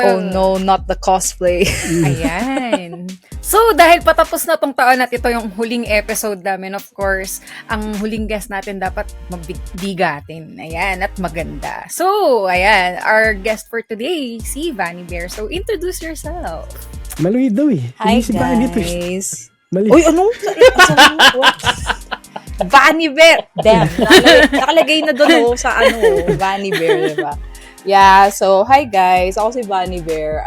Oh no, not the cosplay. Ayan. So, dahil patapos na tong taon at ito yung huling episode namin, of course, ang huling guest natin dapat magbigatin. Ayan, at maganda. So, ayan, our guest for today, si Vanny Bear. So, introduce yourself. Maluid daw eh. Hi Hindi si Vanny to eh. guys. Mali. Uy, ano? What? Vanny Bear. Damn. Nakalagay na doon sa Vanny Bear, diba? Yeah, so hi guys. Ako si Vanny Bear.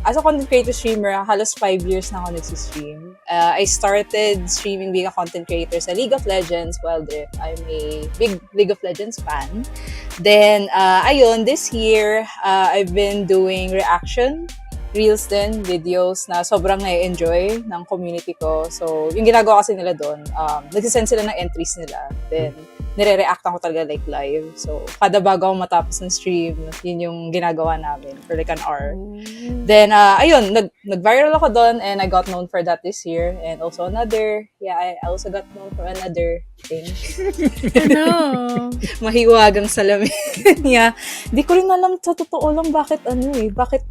As a content creator streamer, halos 5 years na ako nagsistream. I started streaming being a content creator sa League of Legends, Wild Rift. I'm a big League of Legends fan. Then, ayun, this year, I've been doing reaction reels din, videos na sobrang na-enjoy ng community ko. So, yung ginagawa kasi nila doon, nagsisend sila ng entries nila. Then, nire-react ako talaga like live. So, kada bago ako matapos ng stream, yun yung ginagawa namin for like an hour. Then, ayun, nag-viral ako doon and I got known for that this year. And also another, I also got known for another thing. Ano? Mahiwagang salamin. Di ko rin alam sa totoo lang bakit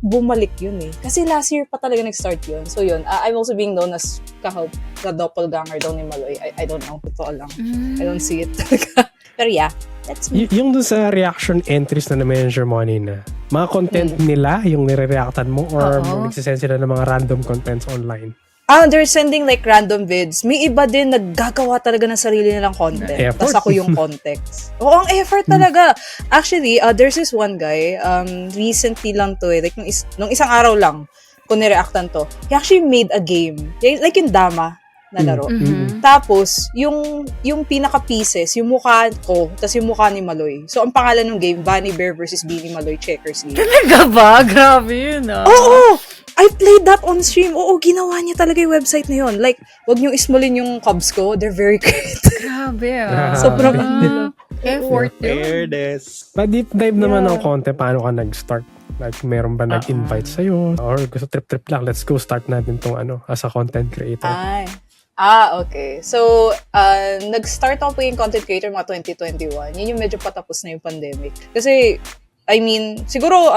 bumalik yun eh. Kasi last year pa talaga nag-start yun. So yun, I'm also being known as ka-doppelganger daw ni Maloy. I don't know, totoo lang. I don't see it talaga. Pero yeah, that's me. Yung dun sa reaction entries na na-mention mo kanina, mga content nila, yung nire-reactan mo, or nagsisend sila ng mga random contents online? They're sending like random vids. May iba din naggagawa talaga ng sarili nilang content. Tapos ako yung context. Oo, ang effort talaga. Actually, there's this one guy, recently lang to eh, like nung isang araw lang, kung nireactan to, he actually made a game. Like yung Dama na laro. Tapos, yung pinaka-pieces, yung mukha ko, tapos yung mukha ni Maloy. So, ang pangalan ng game, Vanny Bear versus Beanie Maloy Checkers League. Talaga ba? Grabe yun ah. Oo! I played that on stream. Oo, ginawa niya talaga yung website na yun. Like, wag niyo ismulin yung Cubs ko. They're very great. Grabe ah. Sobrang effort yun. Fairness. Pa-deep dive naman ng konti, paano ka nag-start? Like, meron ba nag-invite sa'yo? Or gusto trip-trip lang, let's go start natin tong as a content creator. Okay. So, nag-start ako yung content creator mga 2021. Yun yung medyo patapos na yung pandemic. Kasi, I mean, siguro,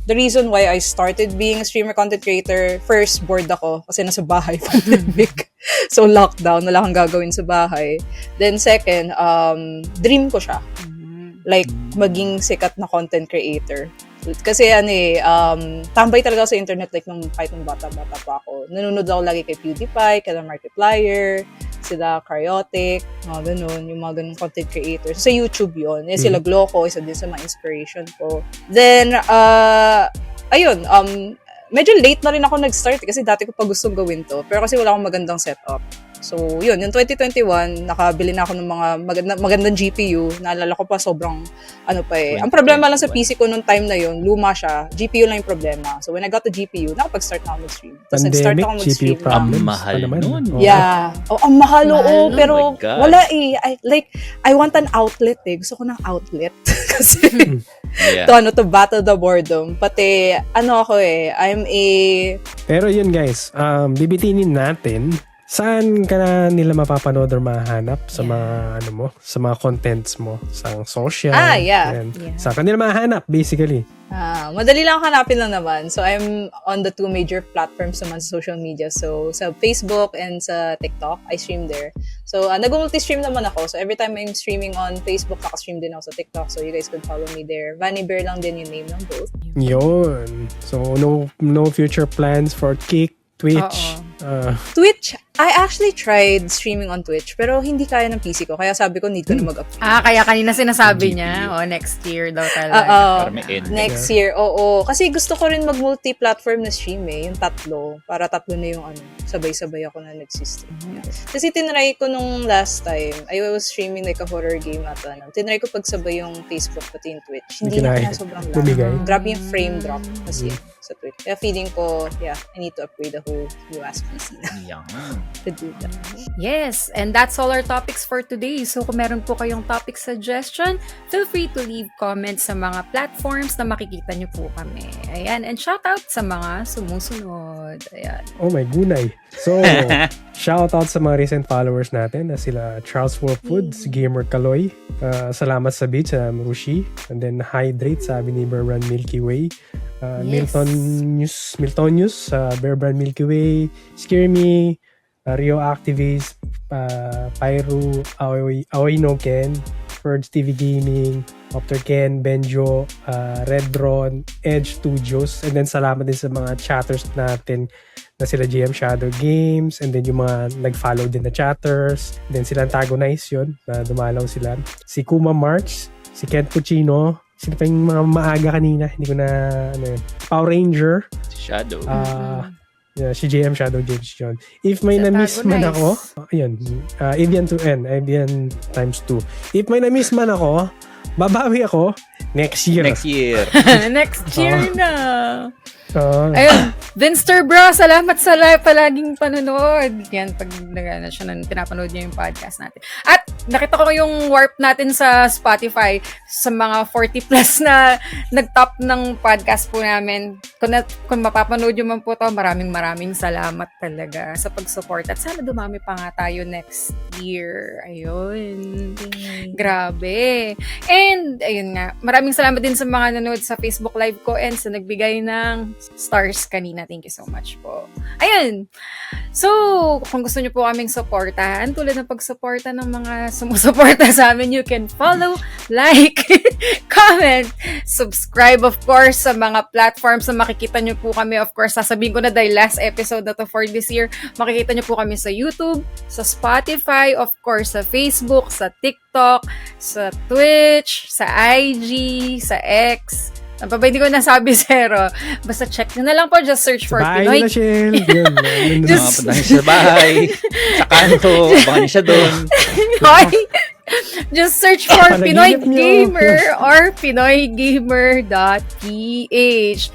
the reason why I started being a streamer content creator, first, bored ako kasi nasa bahay, pandemic. So, lockdown, wala kang gagawin sa bahay. Then, second, dream ko siya. Like, maging sikat na content creator. Kasi tambay talaga ako sa internet like kahit nung bata-bata pa ako. Nanonood ako lagi kay PewDiePie, kay Markiplier, sila Cryotic, mga ganun, yung mga ganun content creators. Sa YouTube yun. Sila Gloco, isa din sa mga inspiration ko. Then, ayun, medyo late na rin ako nag-start kasi dati ko pa gustong gawin to. Pero kasi wala akong magandang setup. So, yun, yung 2021, nakabili na ako ng mga magandang GPU. Naalala ko pa, sobrang, Ang problema lang sa PC ko nung time na yun, luma siya. GPU lang yung problema. So, when I got the GPU, nakapag-start na ako mag-stream. Tapos nag-start ako mag-stream. Ang mahal nun. Yeah. Ang mahal, oo. Pero, oh my God. wala eh. I want an outlet eh. Gusto ko ng outlet. Kasi, to battle the boredom. Pati, ako eh, Pero yun guys, bibitinin natin, saan ka na nila mapapanood or mahanap sa mga sa mga contents mo sa social? Saan ka nila mahanap basically? Madali lang hanapin lang naman. So I'm on the 2 major platforms naman sa social media. So sa Facebook and sa TikTok, I stream there. So nag-multi-stream naman ako. So every time I'm streaming on Facebook, naka-stream din ako sa TikTok. So you guys could follow me there. Vanny Bear lang din yung name ng both. Yun. So no future plans for Kick, Twitch? Twitch, I actually tried streaming on Twitch, pero hindi kaya ng PC ko. Kaya sabi ko, need ko na mag-upgrade. Kaya kanina sinasabi niya, next year daw talaga. Next year, oo. Kasi gusto ko rin mag-multi-platform na stream yung tatlo. Para tatlo na yung sabay-sabay ako na nagsistream. Kasi tinry ko nung last time, I was streaming like a horror game at tinry ko pagsabay yung Facebook pati yung Twitch. Hindi na sobrang lang. Grabe yung frame drop kasi sa Twitch. Kaya feeling ko, I need to upgrade the whole US PC na. To do that. Yes, and that's all our topics for today. So kung meron po kayong topic suggestion, feel free to leave comments sa mga platforms na makikita nyo po kami. Ayan, and shout out sa mga sumusunod. Ayan. Oh my gunay. So, shout out sa mga recent followers natin na sila Charles Wolfwoods, Gamer Kaloy, Salamat sa Beach, Rushi, and then Hydrate, sabi ni Berman Milky Way, Miltonius, Bear Brand Milky Way, Scare Me, Rio Activists, Pyro, Aoi no Ken, Purge TV Gaming, Opter Ken, Benjo, Redron, Edge Studios, and then salamat din sa mga chatters natin na sila GM Shadow Games, and then yung mga nag-follow din na chatters, then sila Antagonize yun, na dumalaw sila. Si Kuma March, si Kent Puccino, sino pa yung mga maaga kanina, hindi ko na, Power Ranger, Shadow. Yeah, si JM Shadow Games yun. If may na-miss man ako, ayun, Avian times 2. If may na-miss man ako, babawi ako next year. Next year. Next year na. Ayun. Vinster Bro, salamat sa palaging panonood. Yan, pag pinapanood niyo yung podcast natin. At nakita ko yung warp natin sa Spotify sa mga 40 plus na nag-top ng podcast po namin. Kung mapapanood nyo man po to, maraming salamat talaga sa pag-support. At sana dumami pa nga tayo next year. Ayun. Grabe. And, ayun nga, maraming salamat din sa mga nanood sa Facebook Live ko and sa nagbigay ng stars kanina. Thank you so much po. Ayun. So, kung gusto nyo po kaming supportahan, tulad ng pagsuporta ng mga sumusuporta sa amin, you can follow, like, comment, subscribe, of course, sa mga platforms na makikita nyo po kami. Of course, sasabihin ko na dahil last episode na to for this year, makikita nyo po kami sa YouTube, sa Spotify, of course, sa Facebook, sa TikTok, sa Twitch, sa IG, sa X. Ang pa ba, hindi ko nasabi zero. Basta check nyo na lang po. Just search for Pinoy. Na, Shell. Just sa bahay. Sa kanto. Baka niya siya doon. Just search for Pinoy Gamer or PinoyGamer.ph.